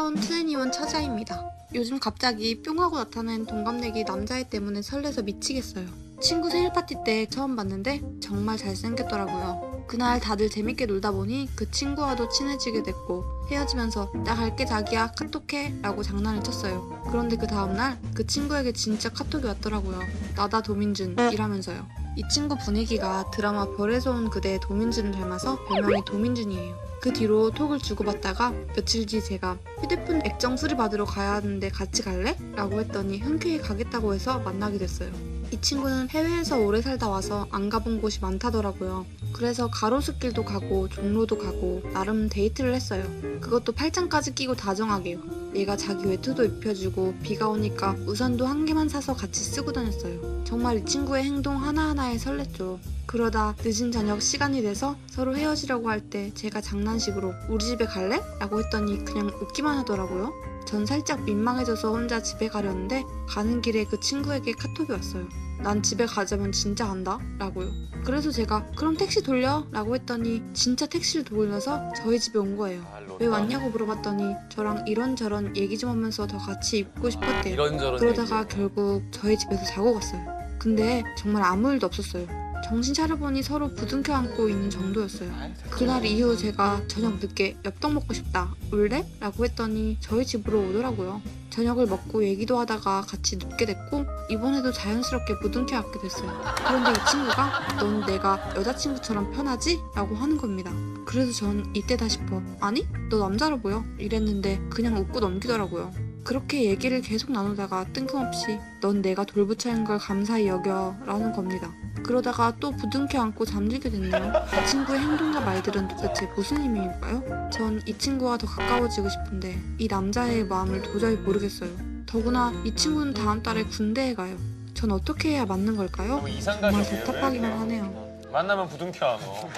귀여운 투애니원 처자입니다. 요즘 갑자기 뿅 하고 나타난 동갑내기 남자애 때문에 설레서 미치겠어요. 친구 생일 파티 때 처음 봤는데 정말 잘생겼더라고요. 그날 다들 재밌게 놀다 보니 그 친구와도 친해지게 됐고 헤어지면서 나 갈게 자기야 카톡해 라고 장난을 쳤어요. 그런데 그 다음날 그 친구에게 진짜 카톡이 왔더라고요. 나다 도민준 이라면서요. 이 친구 분위기가 드라마 별에서 온 그대의 도민준을 닮아서 별명이 도민준이에요. 그 뒤로 톡을 주고받다가 며칠 뒤 제가 휴대폰 액정 수리받으러 가야 하는데 같이 갈래? 라고 했더니 흔쾌히 가겠다고 해서 만나게 됐어요. 이 친구는 해외에서 오래 살다 와서 안 가본 곳이 많다더라고요. 그래서 가로수길도 가고 종로도 가고 나름 데이트를 했어요. 그것도 팔짱까지 끼고 다정하게요. 얘가 자기 외투도 입혀주고 비가 오니까 우산도 한 개만 사서 같이 쓰고 다녔어요. 정말 이 친구의 행동 하나하나에 설렜죠. 그러다 늦은 저녁 시간이 돼서 서로 헤어지려고 할 때 제가 장난식으로 우리 집에 갈래? 라고 했더니 그냥 웃기만 하더라고요. 전 살짝 민망해져서 혼자 집에 가려는데 가는 길에 그 친구에게 카톡이 왔어요. 난 집에 가자면 진짜 간다? 라고요. 그래서 제가 그럼 택시 돌려? 라고 했더니 진짜 택시를 돌려서 저희 집에 온 거예요. 왜 왔냐고 물어봤더니 저랑 이런저런 얘기 좀 하면서 더 같이 있고 싶었대요. 그러다가 결국 저희 집에서 자고 갔어요. 근데 정말 아무 일도 없었어요. 정신 차려보니 서로 부둥켜 안고 있는 정도였어요. 그날 이후 제가 저녁 늦게 엽떡 먹고 싶다. 올래? 라고 했더니 저희 집으로 오더라고요. 저녁을 먹고 얘기도 하다가 같이 눕게 됐고 이번에도 자연스럽게 부둥켜 안게 됐어요. 그런데 이 친구가 넌 내가 여자친구처럼 편하지? 라고 하는 겁니다. 그래서 전 이때다 싶어 아니? 너 남자로 보여? 이랬는데 그냥 웃고 넘기더라고요. 그렇게 얘기를 계속 나누다가 뜬금없이 넌 내가 돌부처인 걸 감사히 여겨 라는 겁니다. 그러다가 또 부둥켜 안고 잠들게 됐네요. 이 친구의 행동과 말들은 도대체 무슨 의미일까요? 전 이 친구와 더 가까워지고 싶은데 이 남자의 마음을 도저히 모르겠어요. 더구나 이 친구는 다음 달에 군대에 가요. 전 어떻게 해야 맞는 걸까요? 정말 답답하기만 하네요. 만나면 부둥켜 안어.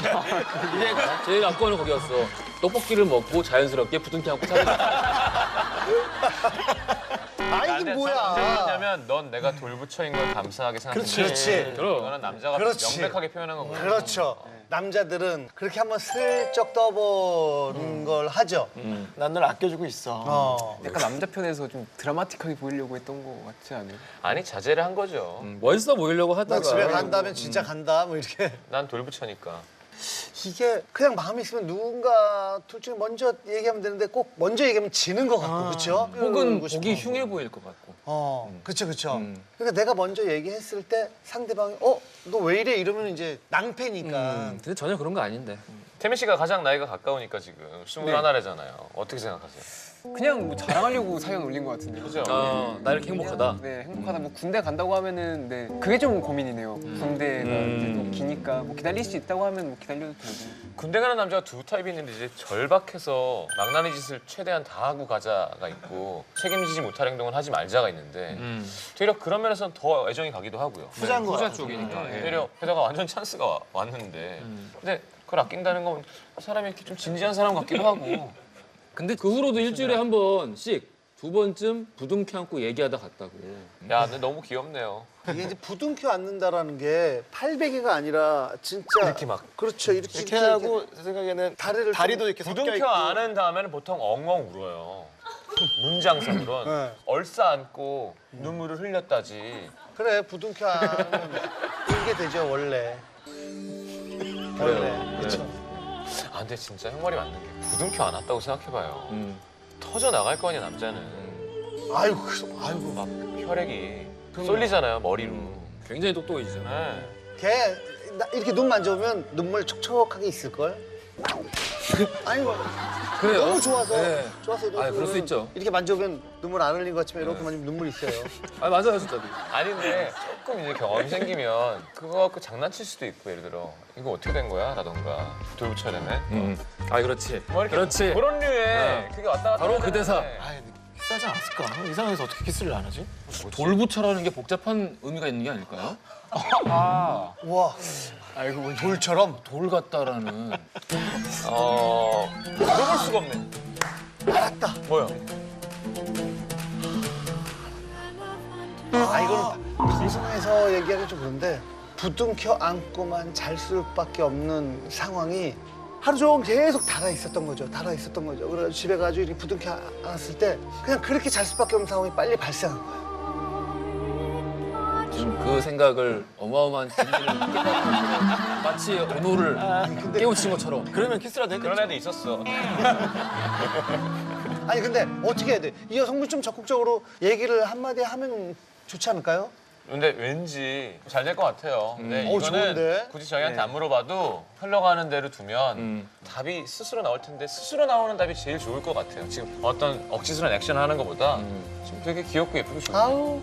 이제 제일 안고는 거기였어. 떡볶이를 먹고 자연스럽게 부둥켜 안고 살자. 아 이게 뭐야? 왜냐면 넌 내가 돌부처인 걸 감사하게 생각해. 그렇지. 그거는 남자가 그렇지. 명백하게 표현한 거거든. 그렇죠. 남자들은 그렇게 한번 슬쩍 떠보는 걸 하죠. 난 널 아껴주고 있어. 약간 남자 편에서 좀 드라마틱하게 보이려고 했던 거 같지 않아요? 아니 자제를 한 거죠. 멋있어 보이려고 나 하다가 집에 간다면 진짜 간다 뭐 이렇게. 난 돌부처니까. 이게 그냥 마음이 있으면 누군가 둘 중에 먼저 얘기하면 되는데 꼭 먼저 얘기하면 지는 것 같고 그렇죠? 혹은 보기 흉해 보일 것 같고. 그렇죠, 그렇죠. 그러니까 내가 먼저 얘기했을 때 상대방이 너 왜 이래 이러면 이제 낭패니까. 근데 전혀 그런 거 아닌데. 태민 씨가 가장 나이가 가까우니까 지금 21살이잖아요. 어떻게 생각하세요? 그냥 뭐 자랑하려고 사연 올린 것 같은데. 그죠? 나 이렇게 행복하다. 네, 행복하다. 뭐 군대 간다고 하면은 네, 그게 좀 고민이네요. 군대가 이제 또 기니까 뭐 기다릴 수 있다고 하면 뭐 기다려도 되고. 군대 가는 남자가 두 타입이 있는데 이제 절박해서 망나니 짓을 최대한 다 하고 가자가 있고 책임지지 못할 행동은 하지 말자가 있는데 되려 그런 면에서는 더 애정이 가기도 하고요. 후자인 거 후자 쪽이니까. 되려 게다가 완전 찬스가 왔는데 근데 그걸 아낀다는 건 사람이 이렇게 좀 진지한 사람 같기도 하고. 근데 그 후로도 일주일에 한 번씩 두 번쯤 부둥켜 안고 얘기하다 갔다고. 야, 근데 너무 귀엽네요. 이게 이제 부둥켜 안는다라는 게 팔베개가 아니라 진짜 이렇게 막. 그렇죠 이렇게 하고 제 생각에는 다리도 이렇게 섞여 부둥켜 있고. 안은 다음에는 보통 엉엉 울어요. 문장성으론 네. 얼싸 안고 눈물을 흘렸다지. 그래 부둥켜 안는 이게 되죠 원래. 원래 그렇죠. 아 근데 진짜 형 말이 맞는 게 부둥켜 안았다고 생각해봐요. 터져 나갈 거 아니야 남자는. 아이고 막 혈액이 쏠리잖아요 머리로. 굉장히 똑똑해지죠. 네. 걔 이렇게 눈 만져보면 눈물 촉촉하게 있을 걸. 아니 뭐 그래요? 너무 좋아서 네. 좋아서 그럴 수 있죠. 이렇게 만져보면 눈물 안 흘린 것 같지만 이렇게 만지면 눈물 있어요. 맞아요, 진짜로. 아닌데 조금 이제 경험이 생기면 그거 갖고 장난칠 수도 있고 예를 들어 이거 어떻게 된 거야? 라던가 돌부처래네. 그렇지. 뭐 이렇게 그렇지. 그런 류의 그게 왔다 갔다 바로 그 하는데 대사. 키스하지 않았을까? 이 상황에서 어떻게 키스를 안 하지? 돌부처라는 게 복잡한 의미가 있는 게 아닐까요? 와 알고 돌처럼 돌 같다라는. 물어볼 수가 없네. 알았다. 뭐야? 이거는 방송에서 얘기하기 좀 그런데 부둥켜 안고만 잘 수밖에 없는 상황이 하루 종일 계속 달아 있었던 거죠. 달아 있었던 거죠. 그래서 집에 가지고 이렇게 부둥켜 안았을 때 그냥 그렇게 잘 수밖에 없는 상황이 빨리 발생한 거예요. 지금 그 생각을 어마어마한 진리를 깨닫는 마치 언호를 깨우친 것처럼. 그러면 키스라도 했겠죠. 그런 애도 있었어. 아니 근데 어떻게 해야 돼? 이 여성분 좀 적극적으로 얘기를 한마디 하면 좋지 않을까요? 근데 왠지 잘 될 것 같아요. 근데 어우, 이거는 좋은데? 굳이 저희한테 네. 안 물어봐도 흘러가는 대로 두면 답이 스스로 나올 텐데 스스로 나오는 답이 제일 좋을 것 같아요. 지금 어떤 억지스러운 액션을 하는 것보다 지금 되게 귀엽고 예쁘고 좋은데. 아우